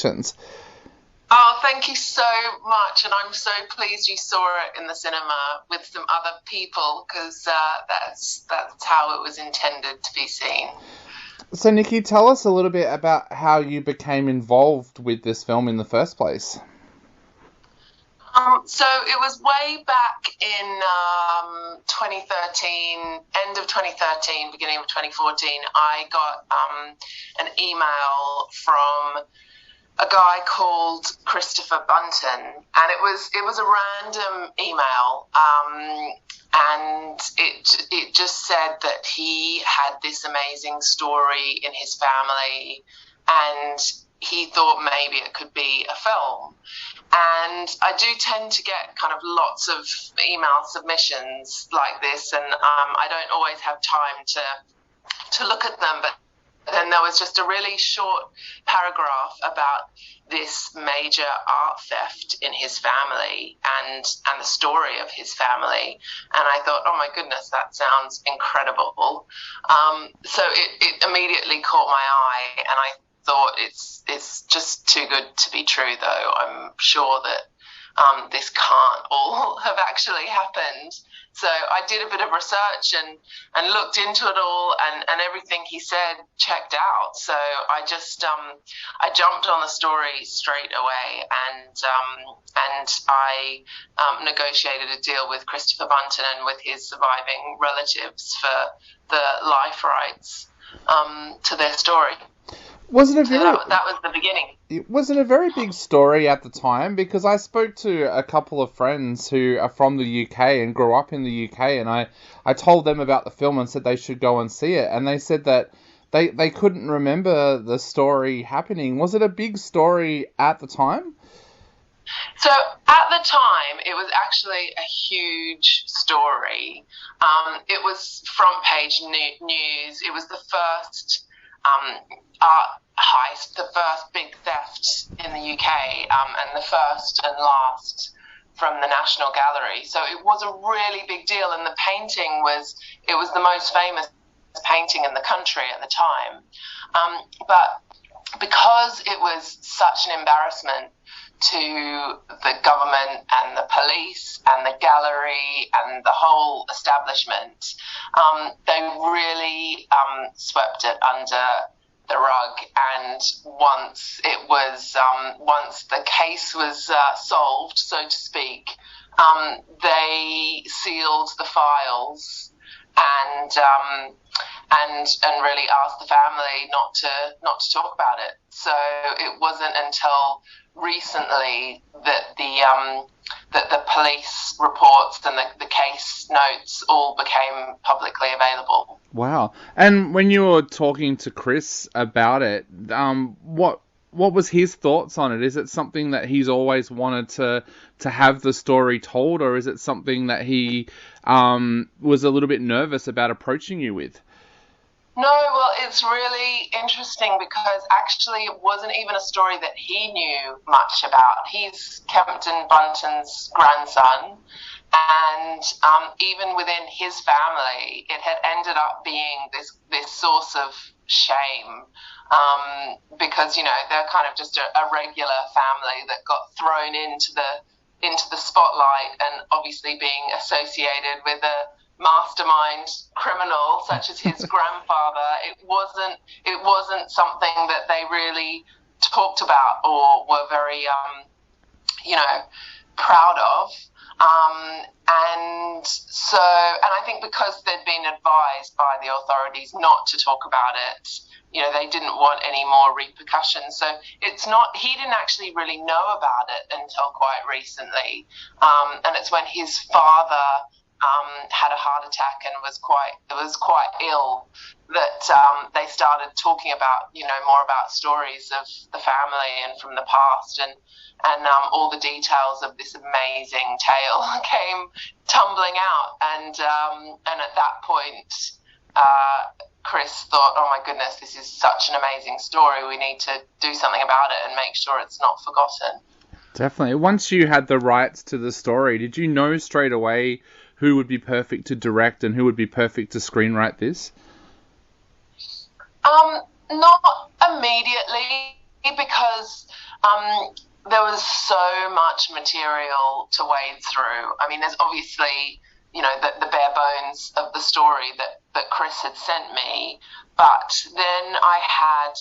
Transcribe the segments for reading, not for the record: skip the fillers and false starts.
Congratulations. Oh, thank you so much, and I'm so pleased you saw it in the cinema with some other people, because that's how it was intended to be seen. So, Nicky, tell us a little bit about how you became involved with this film in the first place. So it was way back in 2013, end of 2013, beginning of 2014. I got an email from a guy called Christopher Bunton, and it was a random email, and it just said that he had this amazing story in his family, and he thought maybe it could be a film. And I do tend to get kind of lots of email submissions like this, and I don't always have time to look at them, but then there was just a really short paragraph about this major art theft in his family and the story of his family. And I thought, oh my goodness, that sounds incredible. So it immediately caught my eye, and I thought it's just too good to be true, though. I'm sure that this can't all have actually happened. So I did a bit of research and looked into it all, and everything he said checked out. So I just I jumped on the story straight away, and I negotiated a deal with Christopher Bunton and with his surviving relatives for the life rights to their story. Was it a very... So that was the beginning. Was it a very big story at the time? Because I spoke to a couple of friends who are from the UK and grew up in the UK, and I told them about the film and said they should go and see it, and they said that they couldn't remember the story happening. Was it a big story at the time? So at the time, it was actually a huge story. It was front page news. It was the first art heist, the first big theft in the UK, and the first and last from the National Gallery. So it was a really big deal, and the painting was the most famous painting in the country at the time. But because it was such an embarrassment to the government and the police and the gallery and the whole establishment, they really swept it under the rug. And once the case was solved, so to speak, they sealed the files and really asked the family not to talk about it. So it wasn't until recently that the police reports and the case notes all became publicly available. Wow. And when you were talking to Chris about it, what was his thoughts on it? Is it something that he's always wanted to have the story told, or is it something that he was a little bit nervous about approaching you with? No, well, it's really interesting because actually it wasn't even a story that he knew much about. He's Captain Bunton's grandson, and even within his family, it had ended up being this source of shame, because, you know, they're kind of just a regular family that got thrown into the spotlight, and obviously being associated with a mastermind criminal such as his grandfather, it wasn't something that they really talked about or were very proud of, and I think because they'd been advised by the authorities not to talk about it, you know, they didn't want any more repercussions. So he didn't actually really know about it until quite recently, and it's when his father had a heart attack and was quite ill that they started talking about, you know, more about stories of the family and from the past, and all the details of this amazing tale came tumbling out, and at that point Chris thought, oh my goodness, this is such an amazing story, we need to do something about it and make sure it's not forgotten. Definitely. Once you had the rights to the story, did you know straight away who would be perfect to direct and who would be perfect to screenwrite this? Not immediately, because There was so much material to wade through. I mean, there's obviously, the bare bones of the story that Chris had sent me. But then I had,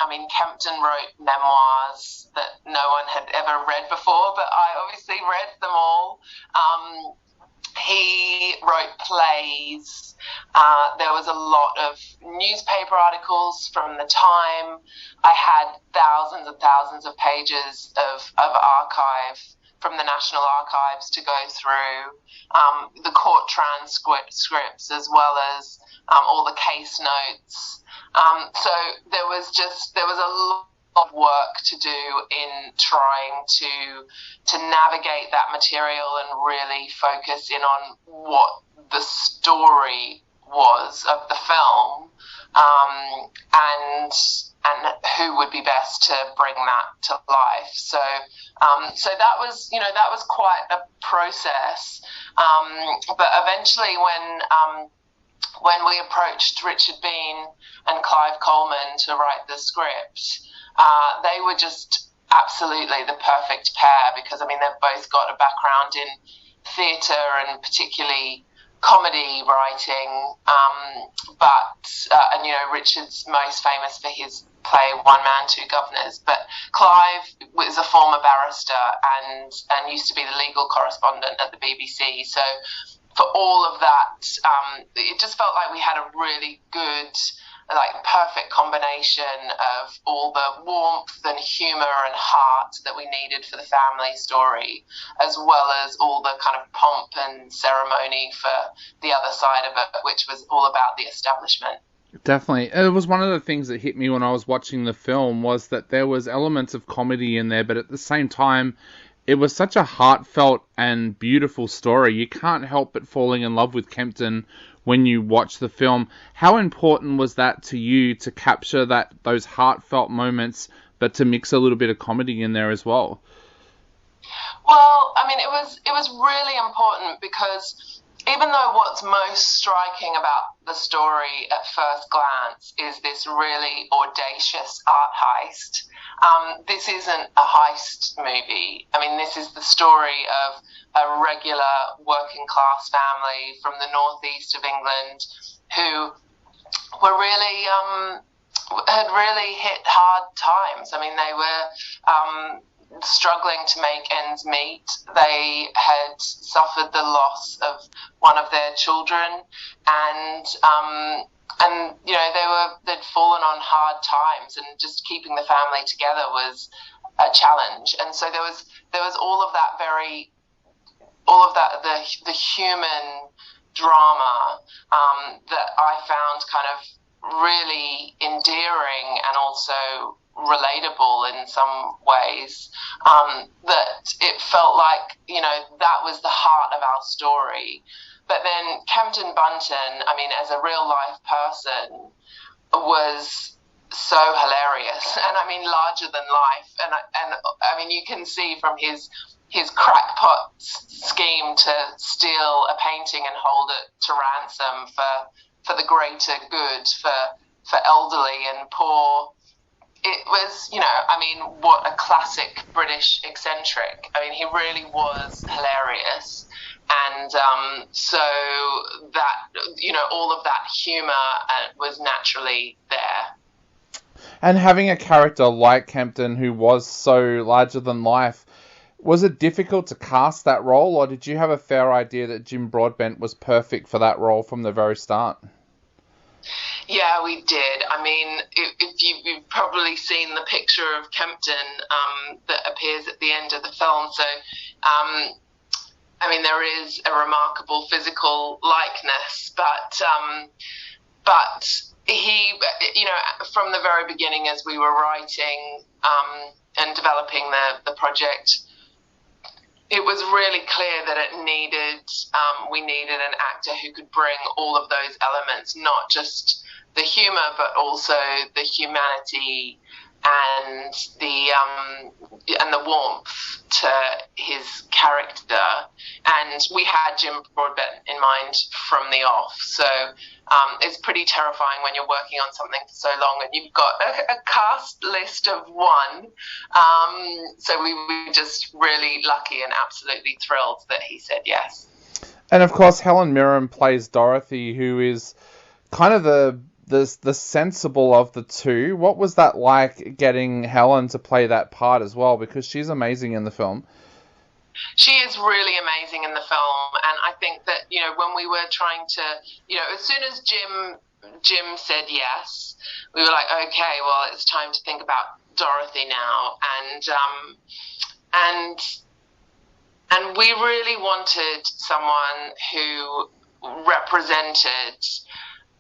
Kempton wrote memoirs that no one had ever read before, but I obviously read them all. He wrote plays. There was a lot of newspaper articles from the time. I had thousands and thousands of pages of archive from the National Archives to go through, the court transcripts, as well as all the case notes. So there was a lot of work to do in trying to navigate that material and really focus in on what the story was of the film, and who would be best to bring that to life. So that was quite a process. But eventually, when we approached Richard Bean and Clive Coleman to write the script, they were just absolutely the perfect pair, because they've both got a background in theatre and particularly comedy writing, and Richard's most famous for his play One Man, Two Governors, but Clive was a former barrister and used to be the legal correspondent at the BBC. So for all of that, it just felt like we had a really good, perfect combination of all the warmth and humour and heart that we needed for the family story, as well as all the kind of pomp and ceremony for the other side of it, which was all about the establishment. Definitely. It was one of the things that hit me when I was watching the film, was that there was elements of comedy in there, but at the same time, it was such a heartfelt and beautiful story. You can't help but falling in love with Kempton when you watch the film. How important was that to you, to capture those heartfelt moments, but to mix a little bit of comedy in there as well? Well, it was really important, because even though what's most striking about the story at first glance is this really audacious art heist, this isn't a heist movie. This is the story of a regular working class family from the northeast of England who were really had really hit hard times. They were struggling to make ends meet. They had suffered the loss of one of their children, and they'd fallen on hard times, and just keeping the family together was a challenge. And so there was all of that the human drama that I found kind of really endearing and also relatable in some ways, that it felt like, that was the heart of our story. But then Kempton Bunton, as a real life person, was so hilarious, and larger than life, and you can see from his crackpot scheme to steal a painting and hold it to ransom for the greater good, for elderly and poor. It was, what a classic British eccentric. He really was hilarious. And so that, all of that humour was naturally there. And having a character like Kempton, who was so larger than life, was it difficult to cast that role, or did you have a fair idea that Jim Broadbent was perfect for that role from the very start? Yeah, we did. If you've probably seen the picture of Kempton that appears at the end of the film. So, there is a remarkable physical likeness, but he, from the very beginning, as we were writing and developing the project, it was really clear that we needed an actor who could bring all of those elements, not just the humour, but also the humanity and the warmth alter his character, and we had Jim Broadbent in mind from the off. So it's pretty terrifying when you're working on something for so long and you've got a cast list of one. So we were just really lucky and absolutely thrilled that he said yes. And of course, Helen Mirren plays Dorothy, who is kind of the sensible of the two. What was that like, getting Helen to play that part as well? Because she's amazing in the film. She is really amazing in the film, and I think that, you know, when we were trying to, you know, as soon as Jim said yes, we were like, okay, well, it's time to think about Dorothy now, and we really wanted someone who represented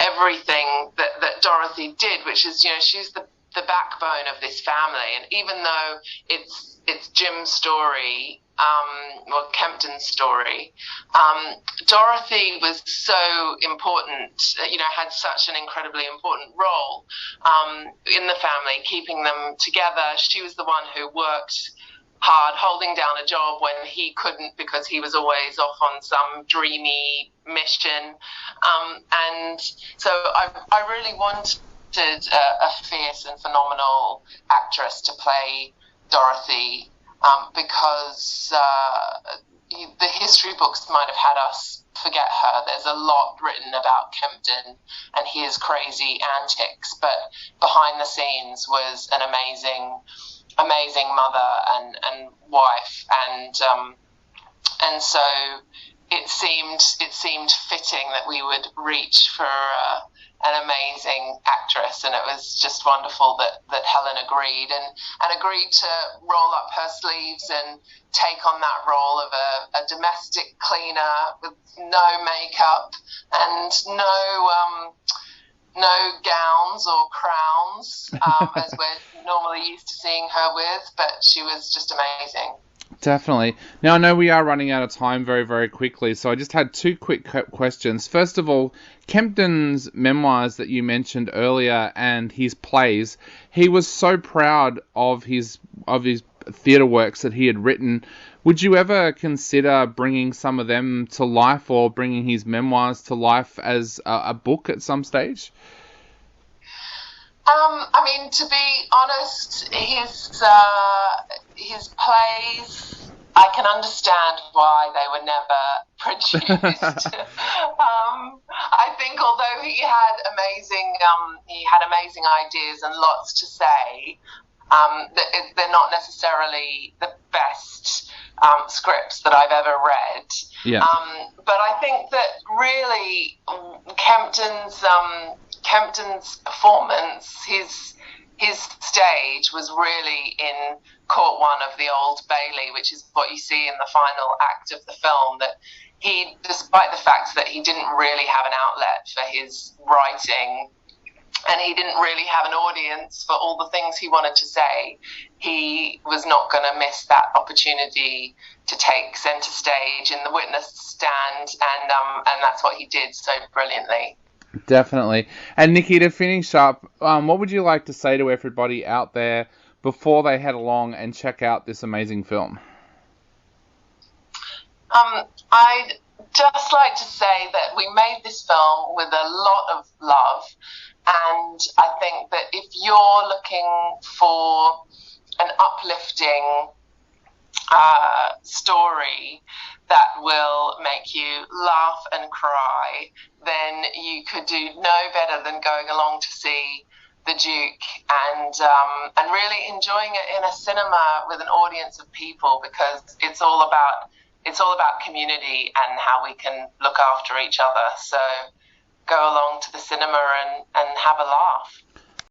everything that Dorothy did, which is, you know, she's the backbone of this family, and even though it's Jim's story, or Kempton's story, Dorothy was so important, you know, had such an incredibly important role in the family, keeping them together. She was the one who worked hard, holding down a job when he couldn't because he was always off on some dreamy mission. And so I really wanted a fierce and phenomenal actress to play Dorothy, because the history books might have had us forget her. There's a lot written about Kempton and his crazy antics, but behind the scenes was an amazing mother and wife, and so it seemed fitting that we would reach for an amazing actress, and it was just wonderful that Helen agreed and agreed to roll up her sleeves and take on that role of a domestic cleaner with no makeup and no gowns or crowns, as we're normally used to seeing her with, but she was just amazing. Definitely. Now, I know we are running out of time very, very quickly, so I just had two quick questions. First of all, Kempton's memoirs that you mentioned earlier and his plays, he was so proud of his theatre works that he had written. Would you ever consider bringing some of them to life, or bringing his memoirs to life as a book at some stage? I mean, to be honest, his plays, I can understand why they were never produced. I think although he had amazing ideas and lots to say, they're not necessarily the best scripts that I've ever read. Yeah. But I think that really Kempton's performance, his stage was really in Court 1 of the Old Bailey, which is what you see in the final act of the film, that he, despite the fact that he didn't really have an outlet for his writing, and he didn't really have an audience for all the things he wanted to say, he was not going to miss that opportunity to take centre stage in the witness stand, and that's what he did so brilliantly. Definitely. And Nicky, to finish up, what would you like to say to everybody out there before they head along and check out this amazing film? I'd just like to say that we made this film with a lot of love, and I think that if you're looking for an uplifting story that will make you laugh and cry, then you could do no better than going along to see The Duke and really enjoying it in a cinema with an audience of people, because it's all about community and how we can look after each other. So go along to the cinema and have a laugh.